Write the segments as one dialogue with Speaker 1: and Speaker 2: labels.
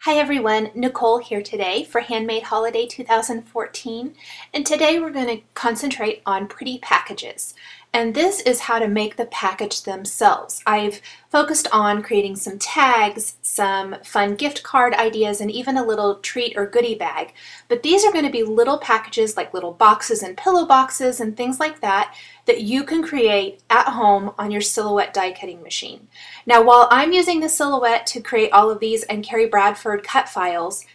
Speaker 1: Hi everyone, Nicole here today for Handmade Holiday 2014, and today we're going to concentrate on pretty packages. And this is how to make the package themselves. I've focused on creating some tags, some fun gift card ideas, and even a little treat or goodie bag. But these are going to be little packages like little boxes and pillow boxes and things like that that you can create at home on your Silhouette die cutting machine. Now, while I'm using the Silhouette to create all of these and Carrie Bradford cut files,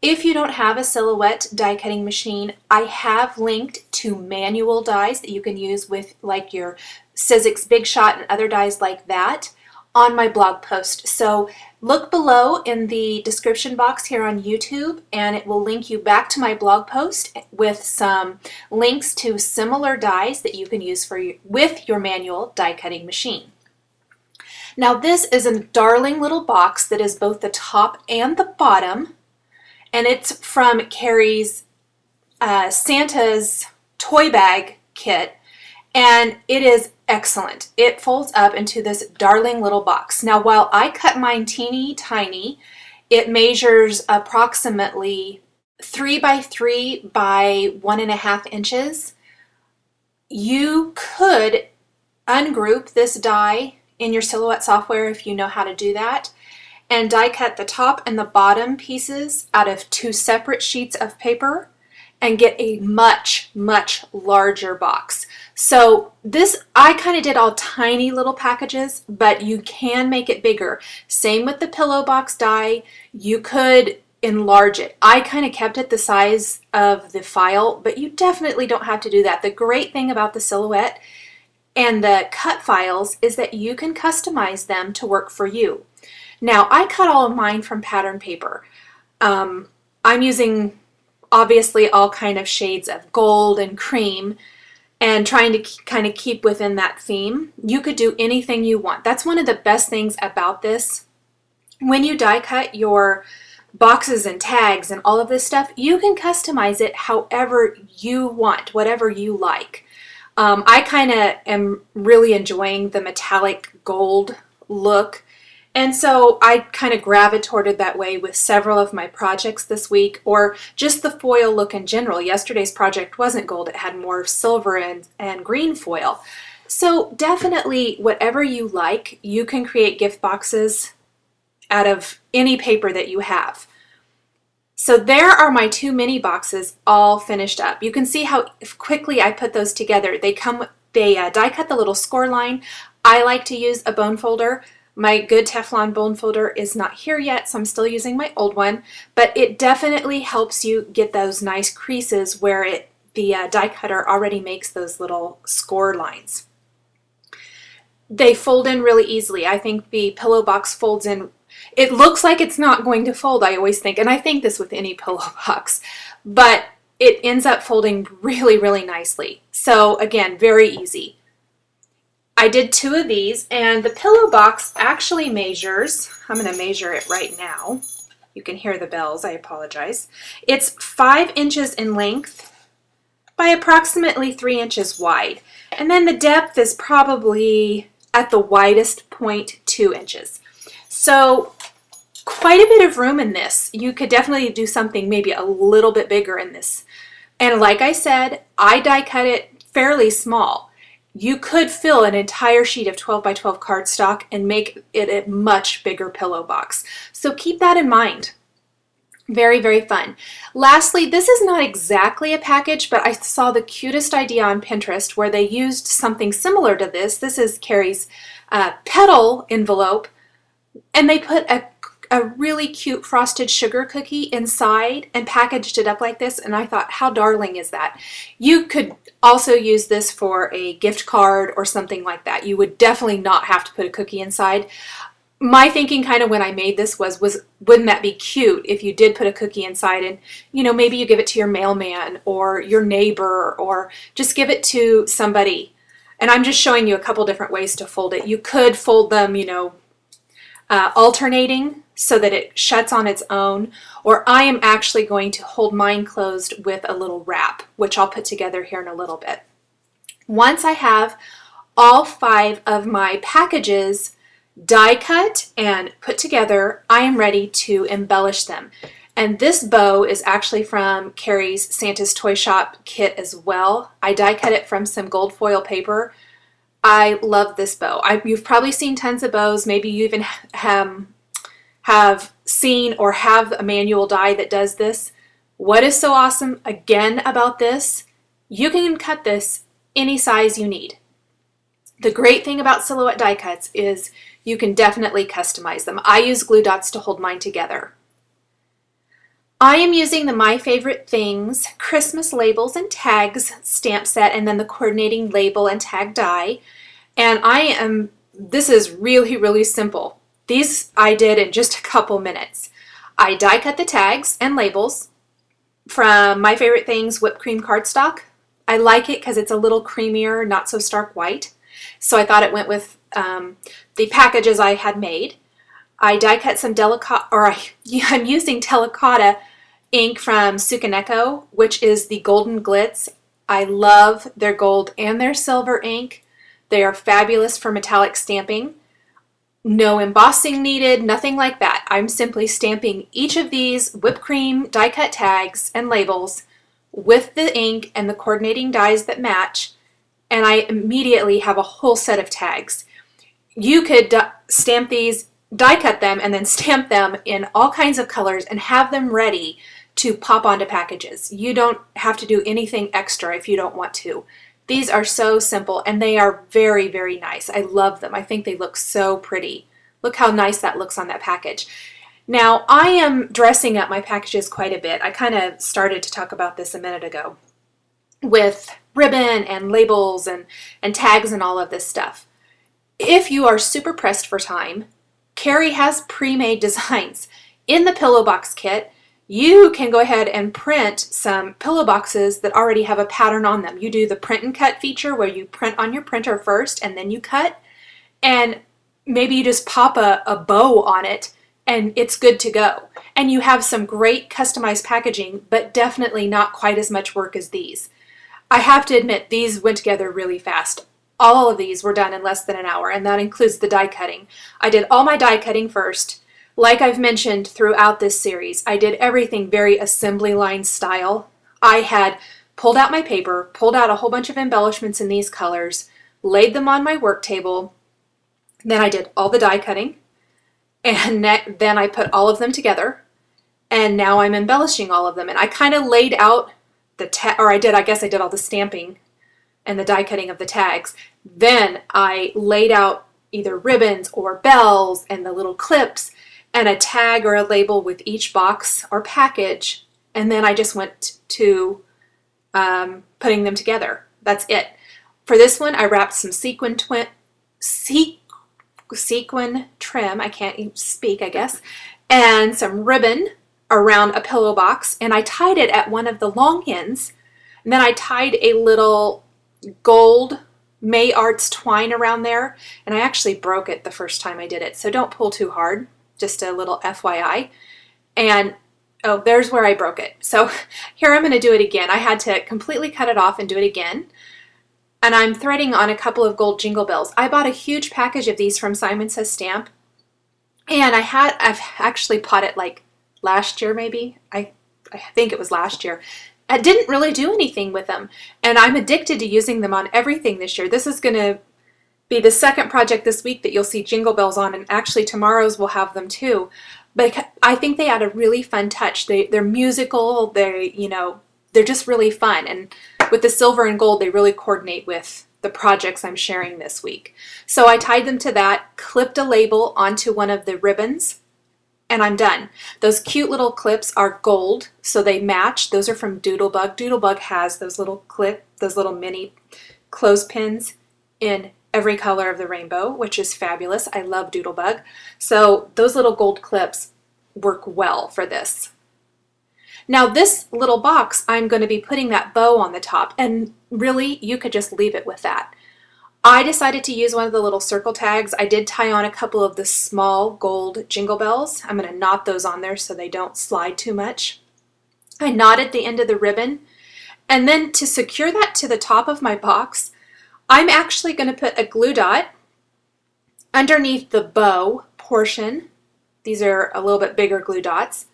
Speaker 1: if you don't have a Silhouette die cutting machine, I have linked to manual dies that you can use with like your Sizzix Big Shot and other dies like that on my blog post. So look below in the description box here on YouTube and it will link you back to my blog post with some links to similar dies that you can use with your manual die cutting machine. Now this is a darling little box that is both the top and the bottom. And it's from Carrie's Santa's toy bag kit, and it is excellent. It folds up into this darling little box. Now, while I cut mine teeny tiny, it measures approximately 3 by 3 by 1.5 inches. You could ungroup this die in your Silhouette software if you know how to do that, and die cut the top and the bottom pieces out of 2 separate sheets of paper and get a much, much larger box. So this, I kind of did all tiny little packages, but you can make it bigger. Same with the pillow box die, you could enlarge it. I kind of kept it the size of the file, but you definitely don't have to do that. The great thing about the Silhouette and the cut files is that you can customize them to work for you. Now, I cut all of mine from pattern paper. I'm using obviously all kind of shades of gold and cream and trying to kind of keep within that theme. You could do anything you want. That's one of the best things about this. When you die cut your boxes and tags and all of this stuff, you can customize it however you want, whatever you like. I kind of am really enjoying the metallic gold look. And so I kind of gravitated that way with several of my projects this week, or just the foil look in general. Yesterday's project wasn't gold, it had more silver and green foil. So definitely whatever you like, you can create gift boxes out of any paper that you have. So there are my 2 mini boxes all finished up. You can see how quickly I put those together. They die cut the little score line. I like to use a bone folder. My good Teflon bone folder is not here yet, so I'm still using my old one, but it definitely helps you get those nice creases where the die cutter already makes those little score lines. They fold in really easily. I think the pillow box folds in. It looks like it's not going to fold, I always think, and I think this with any pillow box, but it ends up folding really, really nicely. So again, very easy. I did 2 of these, and the pillow box actually measures, I'm going to measure it right now. You can hear the bells, I apologize. It's 5 inches in length by approximately 3 inches wide. And then the depth is probably at the widest point 2 inches. So quite a bit of room in this. You could definitely do something maybe a little bit bigger in this. And like I said, I die cut it fairly small. You could fill an entire sheet of 12 by 12 cardstock and make it a much bigger pillow box. So keep that in mind. Very, very fun. Lastly, this is not exactly a package, but I saw the cutest idea on Pinterest where they used something similar to this. This is Carrie's petal envelope, and they put a really cute frosted sugar cookie inside and packaged it up like this, and I thought, how darling is that? You could also use this for a gift card or something like that. You would definitely not have to put a cookie inside. My thinking kind of when I made this was wouldn't that be cute if you did put a cookie inside, and maybe you give it to your mailman or your neighbor, or just give it to somebody. And I'm just showing you a couple different ways to fold it. You could fold them, alternating so that it shuts on its own, or I am actually going to hold mine closed with a little wrap, which I'll put together here in a little bit. Once I have all 5 of my packages die cut and put together, I am ready to embellish them. And this bow is actually from Carrie's Santa's Toy Shop kit as well. I die cut it from some gold foil paper. I love this bow. You've probably seen tons of bows. Maybe you even have seen or have a manual die that does this. What is so awesome again about this? You can cut this any size you need. The great thing about Silhouette die cuts is you can definitely customize them. I use glue dots to hold mine together. I am using the My Favorite Things Christmas labels and tags stamp set, and then the coordinating label and tag die. And this is really, really simple. These I did in just a couple minutes. I die cut the tags and labels from My Favorite Things whipped cream cardstock. I like it because it's a little creamier, not so stark white. So I thought it went with the packages I had made. I die cut some I'm using Terracotta ink from Sukaneko, which is the Golden Glitz. I love their gold and their silver ink. They are fabulous for metallic stamping. No embossing needed, nothing like that. I'm simply stamping each of these whipped cream die cut tags and labels with the ink and the coordinating dies that match, and I immediately have a whole set of tags. You could stamp these, die cut them, and then stamp them in all kinds of colors and have them ready to pop onto packages. You don't have to do anything extra if you don't want to. These are so simple, and they are very, very nice. I love them. I think they look so pretty. Look how nice that looks on that package. Now, I am dressing up my packages quite a bit. I kind of started to talk about this a minute ago with ribbon and labels and tags and all of this stuff. If you are super pressed for time, Carrie has pre-made designs. In the pillow box kit, you can go ahead and print some pillow boxes that already have a pattern on them. You do the print and cut feature where you print on your printer first and then you cut, and maybe you just pop a bow on it and it's good to go. And you have some great customized packaging, but definitely not quite as much work as these. I have to admit, these went together really fast. All of these were done in less than an hour, and that includes the die cutting. I did all my die cutting first. Like I've mentioned throughout this series, I did everything very assembly line style. I had pulled out my paper, pulled out a whole bunch of embellishments in these colors, laid them on my work table. Then I did all the die cutting, and then I put all of them together, and now I'm embellishing all of them. And I kind of laid out I guess I did all the stamping and the die cutting of the tags. Then I laid out either ribbons or bells and the little clips and a tag or a label with each box or package, and then I just went to putting them together. That's it. For this one, I wrapped some sequin trim, I can't even speak, I guess, and some ribbon around a pillow box, and I tied it at one of the long ends, and then I tied a little gold May Arts twine around there, and I actually broke it the first time I did it, so don't pull too hard. Just a little FYI. And oh, there's where I broke it. So here I'm going to do it again. I had to completely cut it off and do it again. And I'm threading on a couple of gold jingle bells. I bought a huge package of these from Simon Says Stamp, and I've actually bought it like last year maybe. I think it was last year. I didn't really do anything with them, and I'm addicted to using them on everything this year. This is going to be the second project this week that you'll see jingle bells on, and actually tomorrow's will have them too. But I think they add a really fun touch. They're musical. They're just really fun, and with the silver and gold, they really coordinate with the projects I'm sharing this week. So I tied them to that, clipped a label onto one of the ribbons, and I'm done. Those cute little clips are gold, so they match. Those are from Doodlebug. Doodlebug has those little mini clothespins in every color of the rainbow, which is fabulous. I love Doodlebug. So those little gold clips work well for this. Now this little box, I'm going to be putting that bow on the top, and really you could just leave it with that. I decided to use one of the little circle tags. I did tie on a couple of the small gold jingle bells. I'm going to knot those on there so they don't slide too much. I knotted the end of the ribbon, and then to secure that to the top of my box, I'm actually going to put a glue dot underneath the bow portion. These are a little bit bigger glue dots.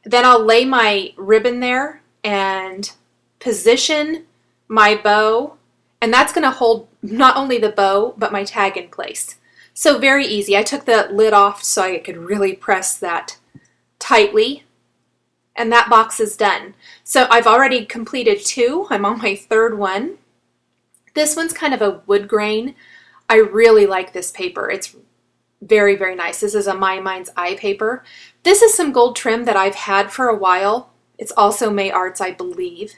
Speaker 1: Then I'll lay my ribbon there and position my bow, and that's going to hold not only the bow but my tag in place. So very easy. I took the lid off so I could really press that tightly, and that box is done. So I've already completed 2. I'm on my 3rd one. This one's kind of a wood grain. I really like this paper. It's very, very nice. This is a My Mind's Eye paper. This is some gold trim that I've had for a while. It's also May Arts, I believe.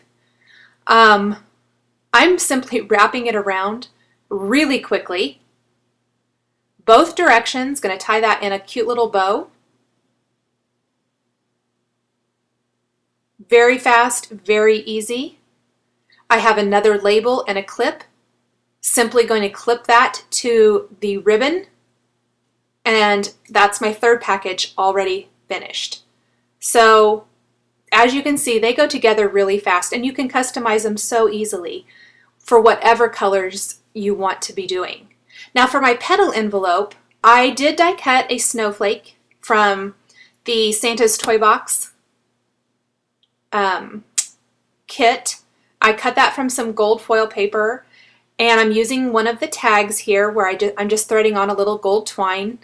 Speaker 1: I'm simply wrapping it around really quickly. Both directions, going to tie that in a cute little bow. Very fast, very easy. I have another label and a clip. Simply going to clip that to the ribbon, and that's my 3rd package already finished. So as you can see, they go together really fast, and you can customize them so easily for whatever colors you want to be doing. Now for my petal envelope, I did die cut a snowflake from the Santa's Toy Box kit. I cut that from some gold foil paper, and I'm using one of the tags here where I'm just threading on a little gold twine.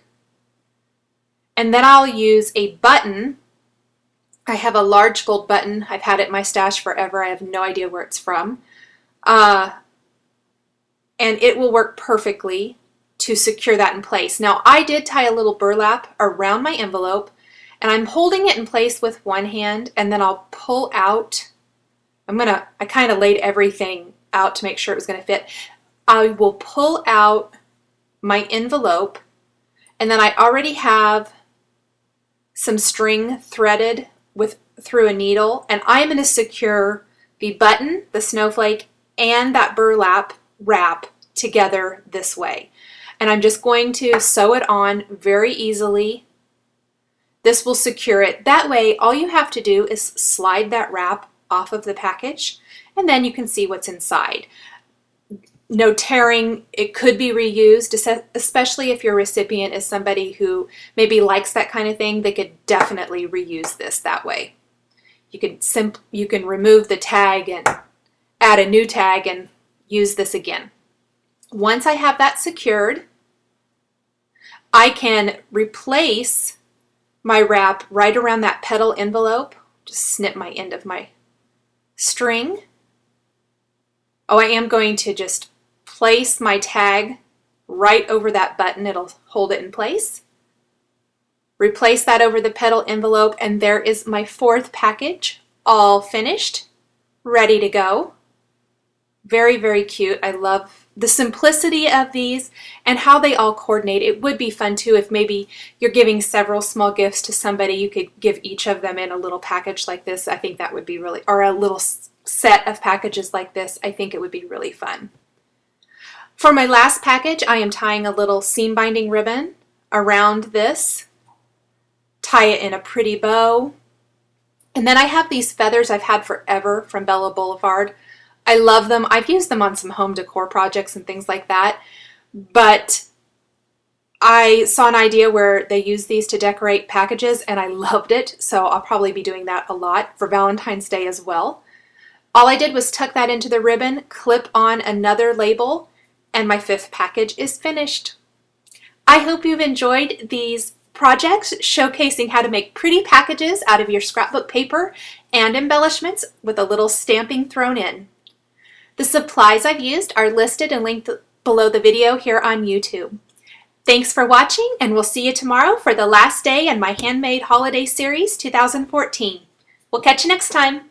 Speaker 1: And then I'll use a button. I have a large gold button. I've had it in my stash forever. I have no idea where it's from. And it will work perfectly to secure that in place. Now I did tie a little burlap around my envelope, and I'm holding it in place with one hand, and then I'll pull out. I kind of laid everything out to make sure it was going to fit. I will pull out my envelope, and then I already have some string threaded through a needle, and I'm going to secure the button, the snowflake, and that burlap wrap together this way. And I'm just going to sew it on very easily. This will secure it. That way, all you have to do is slide that wrap off of the package, and then you can see what's inside. No tearing. It could be reused, especially if your recipient is somebody who maybe likes that kind of thing. They could definitely reuse this that way. You can remove the tag and add a new tag and use this again. Once I have that secured, I can replace my wrap right around that petal envelope. Just snip my end of my string. Oh, I am going to just place my tag right over that button. It'll hold it in place. Replace that over the petal envelope, and there is my 4th package, all finished, ready to go. Very, very cute. I love the simplicity of these and how they all coordinate. It would be fun too if maybe you're giving several small gifts to somebody. You could give each of them in a little package like this. I think that would be really, or a little set of packages like this. I think it would be really fun. For my last package, I am tying a little seam binding ribbon around this. Tie it in a pretty bow. And then I have these feathers I've had forever from Bella Boulevard. I love them. I've used them on some home decor projects and things like that. But I saw an idea where they use these to decorate packages, and I loved it. So I'll probably be doing that a lot for Valentine's Day as well. All I did was tuck that into the ribbon, clip on another label, and my 5th package is finished. I hope you've enjoyed these projects showcasing how to make pretty packages out of your scrapbook paper and embellishments with a little stamping thrown in. The supplies I've used are listed and linked below the video here on YouTube. Thanks for watching, and we'll see you tomorrow for the last day in my Handmade Holiday Series 2014. We'll catch you next time.